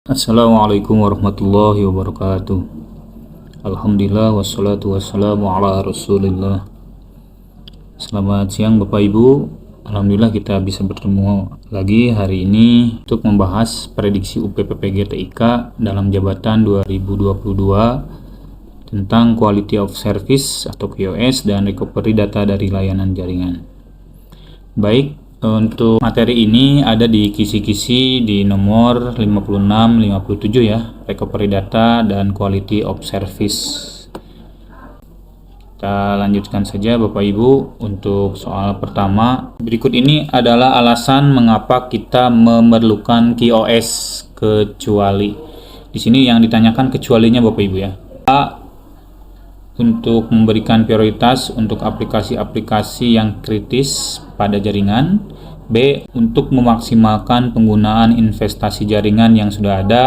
Assalamualaikum warahmatullahi wabarakatuh. Alhamdulillah wassalatu wassalamu ala rasulillah. Selamat siang Bapak Ibu. Alhamdulillah kita bisa bertemu lagi hari ini untuk membahas prediksi UPPPG TIK dalam jabatan 2022 tentang Quality of Service atau QoS dan recovery data dari layanan jaringan. Baik, untuk materi ini ada di kisi-kisi di nomor 56-57 ya, recovery data dan quality of service. Kita lanjutkan saja Bapak Ibu untuk soal pertama. Berikut ini adalah alasan mengapa kita memerlukan QoS kecuali. Di sini yang ditanyakan kecualinya Bapak Ibu ya. A, untuk memberikan prioritas untuk aplikasi-aplikasi yang kritis pada jaringan. B, untuk memaksimalkan penggunaan investasi jaringan yang sudah ada.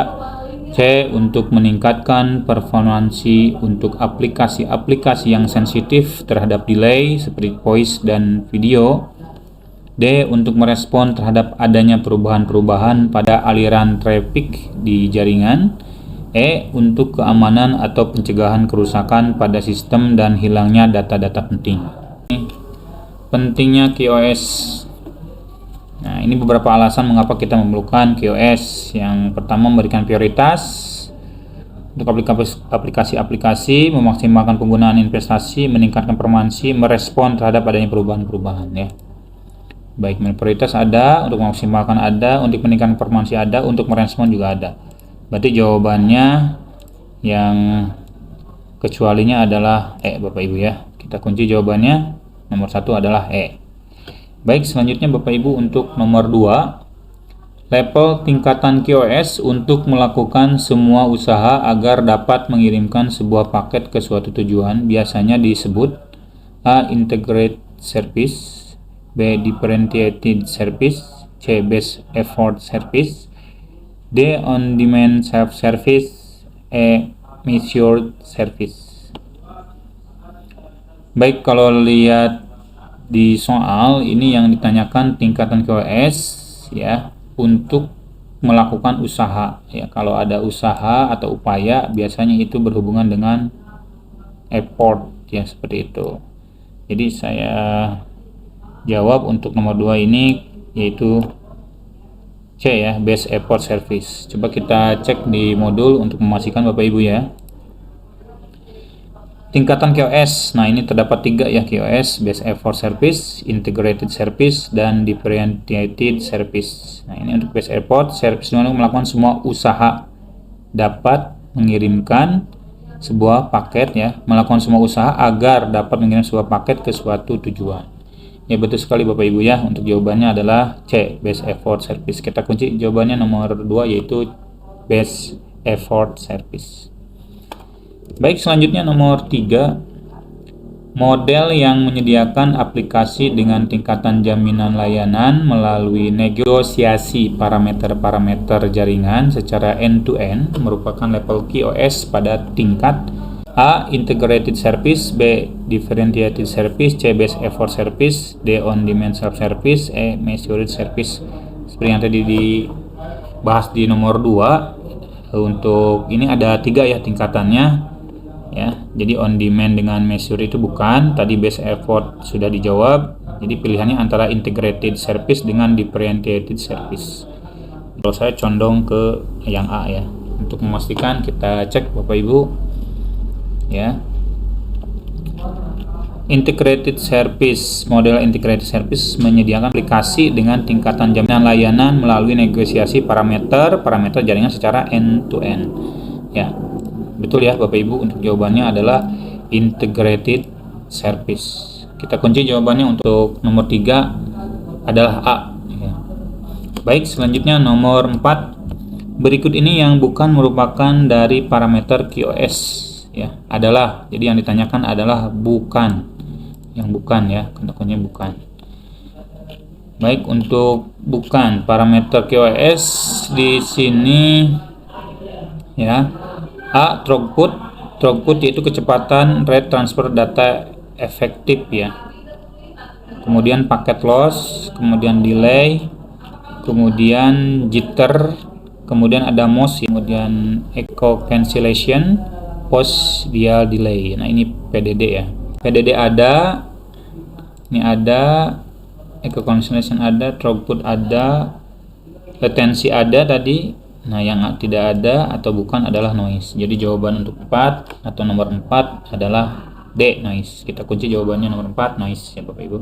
C, untuk meningkatkan performansi untuk aplikasi-aplikasi yang sensitif terhadap delay seperti voice dan video. D, untuk merespon terhadap adanya perubahan-perubahan pada aliran traffic di jaringan. E, untuk keamanan atau pencegahan kerusakan pada sistem dan hilangnya data-data penting. Pentingnya QoS. Nah, ini beberapa alasan mengapa kita memerlukan QoS. Yang pertama, memberikan prioritas untuk aplikasi-aplikasi, memaksimalkan penggunaan investasi, meningkatkan performansi, merespon terhadap adanya perubahan-perubahan ya. Baik, prioritas ada, untuk memaksimalkan ada, untuk meningkatkan performansi ada, untuk merespon juga ada. Berarti jawabannya yang kecualinya adalah E Bapak Ibu ya. Kita kunci jawabannya, nomor 1 adalah E. Baik, selanjutnya Bapak Ibu untuk nomor 2, level tingkatan QoS untuk melakukan semua usaha agar dapat mengirimkan sebuah paket ke suatu tujuan biasanya disebut A. Integrated Service, B. Differentiated Service, C. Best Effort Service, D. On-Demand Self-Service, E. Measured Service. Baik, kalau lihat di soal ini yang ditanyakan tingkatan QoS ya untuk melakukan usaha ya. Kalau ada usaha atau upaya biasanya itu berhubungan dengan effort ya, seperti itu. Jadi saya jawab untuk nomor 2 ini yaitu C ya, Best Effort Service. Coba kita cek di modul untuk memastikan Bapak Ibu ya. Tingkatan QoS, nah ini terdapat 3 ya, QoS, Best Effort Service, Integrated Service, dan Differentiated Service. Nah ini untuk Best Effort Service untuk melakukan semua usaha dapat mengirimkan sebuah paket ya, melakukan semua usaha agar dapat mengirim sebuah paket ke suatu tujuan. Ya betul sekali Bapak Ibu ya, untuk jawabannya adalah C, Best Effort Service. Kita kunci jawabannya nomor 2 yaitu Best Effort Service. Baik, selanjutnya nomor 3, model yang menyediakan aplikasi dengan tingkatan jaminan layanan melalui negosiasi parameter-parameter jaringan secara end-to-end merupakan level QoS pada tingkat A. Integrated Service, B. Differentiated Service, C. Best Effort Service, D. On-Demand Self-Service, E. Measured Service. Seperti yang tadi dibahas di nomor 2, untuk ini ada 3 ya tingkatannya ya. Jadi on demand dengan measure itu bukan, tadi best effort sudah dijawab. Jadi pilihannya antara integrated service dengan differentiated service. Kalau saya condong ke yang A ya. Untuk memastikan kita cek Bapak Ibu ya. Integrated service, model integrated service menyediakan aplikasi dengan tingkatan jaminan layanan melalui negosiasi parameter jaringan secara end to end ya. Betul ya Bapak Ibu, untuk jawabannya adalah integrated service. Kita kunci jawabannya untuk nomor 3 adalah A ya. Baik, selanjutnya nomor 4, berikut ini yang bukan merupakan dari parameter QoS ya, adalah, jadi yang ditanyakan adalah bukan, yang bukan ya, contohnya bukan. Baik, untuk bukan parameter QoS di sini ya, A. Throughput yaitu kecepatan rate transfer data efektif ya. Kemudian paket loss, kemudian delay, kemudian jitter, kemudian ada MOS, kemudian echo cancellation, post dial delay. Nah, ini PDD ya. PDD ada, ini ada, echo cancellation ada, throughput ada, latensi ada tadi. Nah, yang tidak ada atau bukan adalah noise. Jadi jawaban untuk 4 atau nomor 4 adalah D, noise. Kita kunci jawabannya nomor 4, noise ya Bapak Ibu.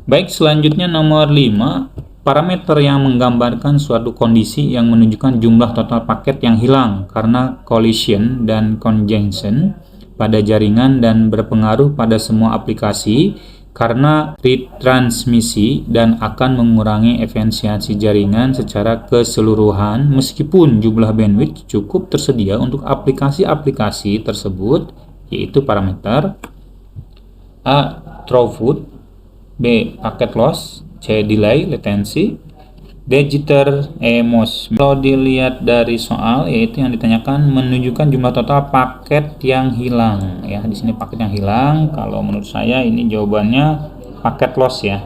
Baik, selanjutnya nomor 5, parameter yang menggambarkan suatu kondisi yang menunjukkan jumlah total paket yang hilang karena collision dan conjunction pada jaringan dan berpengaruh pada semua aplikasi karena retransmisi dan akan mengurangi efisiensi jaringan secara keseluruhan meskipun jumlah bandwidth cukup tersedia untuk aplikasi-aplikasi tersebut, yaitu parameter A. throughput, B. packet loss, C. delay, latency, D. jitter, E. MOS. Kalau dilihat dari soal, yaitu yang ditanyakan menunjukkan jumlah total paket yang hilang ya. Di sini paket yang hilang, kalau menurut saya ini jawabannya packet loss ya,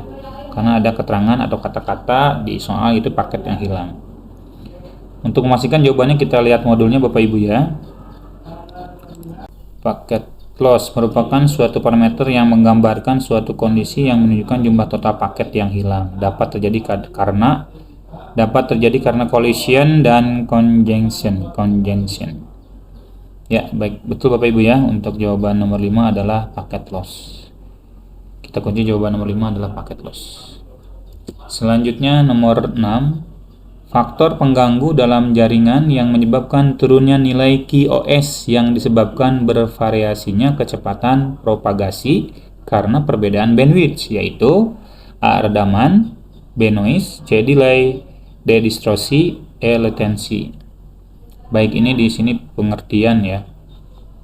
karena ada keterangan atau kata-kata di soal itu paket yang hilang. Untuk memastikan jawabannya kita lihat modulnya Bapak Ibu ya. Packet loss merupakan suatu parameter yang menggambarkan suatu kondisi yang menunjukkan jumlah total paket yang hilang. Dapat terjadi karena collision dan conjunction. Ya, baik, betul Bapak Ibu ya. Untuk jawaban nomor 5 adalah packet loss. Kita kunci jawaban nomor 5 adalah packet loss. Selanjutnya nomor 6, faktor pengganggu dalam jaringan yang menyebabkan turunnya nilai QoS yang disebabkan bervariasinya kecepatan propagasi karena perbedaan bandwidth, yaitu A. redaman, B. noise, C. delay, D. distorsi, E. latensi. Baik, ini di sini pengertian ya.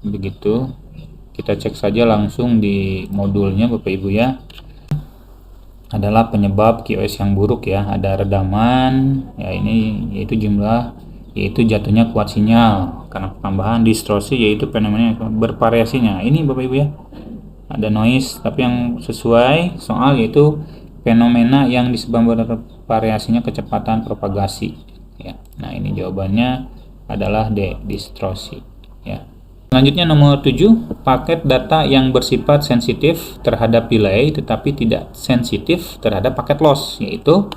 Begitu. Kita cek saja langsung di modulnya Bapak Ibu ya. Adalah penyebab QoS yang buruk ya. Ada redaman ya, ini yaitu jatuhnya kuat sinyal karena tambahan, distorsi yaitu fenomena bervariasinya. Ini Bapak Ibu ya. Ada noise, tapi yang sesuai soal yaitu fenomena yang disebabkan bervariasinya kecepatan propagasi ya. Nah, ini jawabannya adalah D, distorsi ya. Selanjutnya nomor 7, paket data yang bersifat sensitif terhadap delay tetapi tidak sensitif terhadap paket loss, yaitu,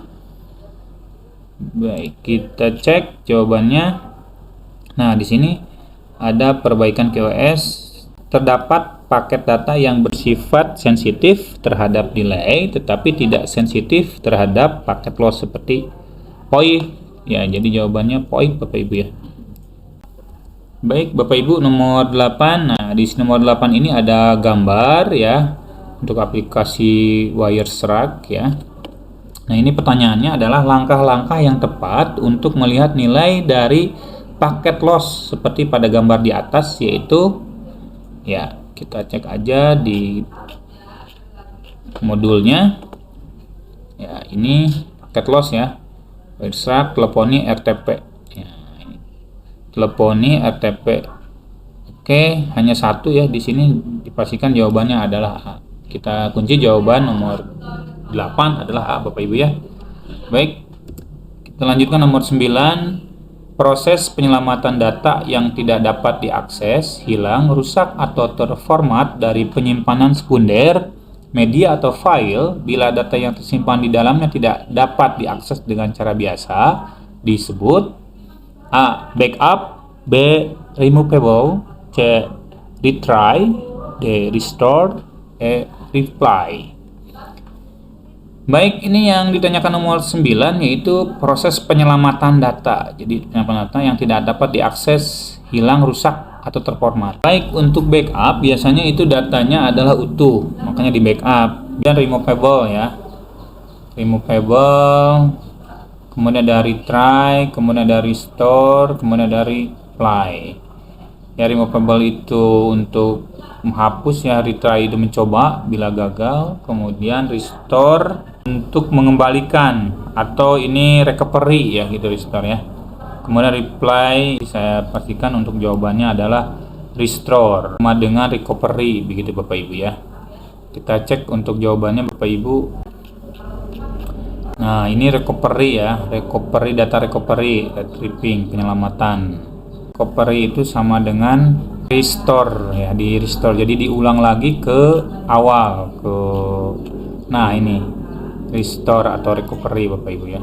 baik, kita cek jawabannya. Nah, di sini ada perbaikan QoS. Terdapat paket data yang bersifat sensitif terhadap delay tetapi tidak sensitif terhadap paket loss seperti POI ya. Jadi jawabannya POI Bapak Ibu ya. Baik Bapak Ibu, nomor 8. Nah, di nomor 8 ini ada gambar ya untuk aplikasi Wireshark ya. Nah, ini pertanyaannya adalah langkah-langkah yang tepat untuk melihat nilai dari paket loss seperti pada gambar di atas, yaitu ya, kita cek aja di modulnya. Ya, ini paket loss ya. Wireshark teleponi RTP. Teleponi RTP. Oke, hanya satu ya di sini, dipastikan jawabannya adalah A. Kita kunci jawaban nomor 8 adalah A Bapak Ibu ya. Baik, kita lanjutkan nomor 9. Proses penyelamatan data yang tidak dapat diakses, hilang, rusak atau terformat dari penyimpanan sekunder, media atau file bila data yang tersimpan di dalamnya tidak dapat diakses dengan cara biasa disebut A. backup, B. removable, C. retry, D. restore, E. reply. Baik, ini yang ditanyakan nomor 9 yaitu proses penyelamatan data. Jadi penyelamatan data yang tidak dapat diakses, hilang, rusak atau terformat. Baik, untuk backup biasanya itu datanya adalah utuh, makanya di backup. Dan removable ya. Removable, kemudian ada retry, kemudian ada restore, kemudian ada reply. Ya, removable itu untuk menghapus ya, retry itu mencoba bila gagal, kemudian restore untuk mengembalikan atau ini recovery ya gitu, restore ya. Kemudian reply saya pastikan untuk jawabannya adalah restore sama dengan recovery begitu Bapak Ibu ya. Kita cek untuk jawabannya Bapak Ibu. Nah, ini recovery ya, data recovery, retrieving, penyelamatan. Recovery itu sama dengan restore ya, di restore. Jadi diulang lagi ke awal, nah ini restore atau recovery Bapak Ibu ya.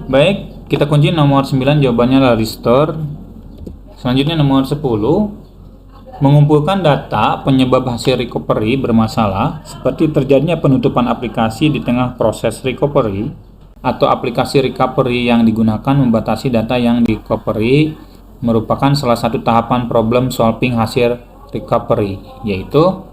Baik, kita kunci nomor 9, jawabannya adalah restore. Selanjutnya nomor 10, mengumpulkan data penyebab hasil recovery bermasalah seperti terjadinya penutupan aplikasi di tengah proses recovery atau aplikasi recovery yang digunakan membatasi data yang di recovery merupakan salah satu tahapan problem solving hasil recovery, yaitu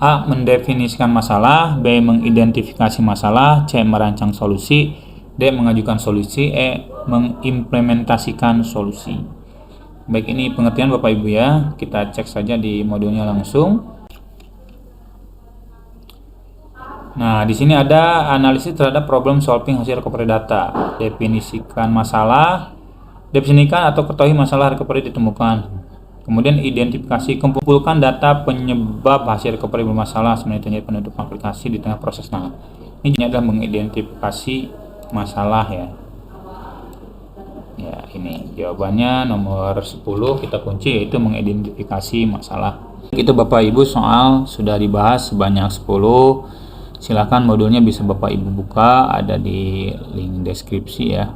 A. Mendefinisikan masalah, B. Mengidentifikasi masalah, C. Merancang solusi, D. Mengajukan solusi, E. Mengimplementasikan solusi. Baik, ini pengertian Bapak Ibu ya. Kita cek saja di modulnya langsung. Nah, di sini ada analisis terhadap problem solving hasil recovery data. Definisikan masalah, definisikan atau ketahui masalah recovery ditemukan. Kemudian identifikasi, kumpulkan data penyebab hasil recovery bermasalah sebenarnya terjadi penutupan aplikasi di tengah proses. Nah, ini adalah mengidentifikasi masalah ya. Ya, ini jawabannya nomor 10 kita kunci, yaitu mengidentifikasi masalah. Itu Bapak Ibu, soal sudah dibahas sebanyak 10. Silakan modulnya bisa Bapak Ibu buka, ada di link deskripsi ya.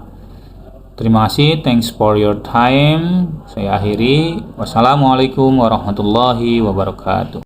Terima kasih, thanks for your time. Saya akhiri. Wassalamualaikum warahmatullahi wabarakatuh.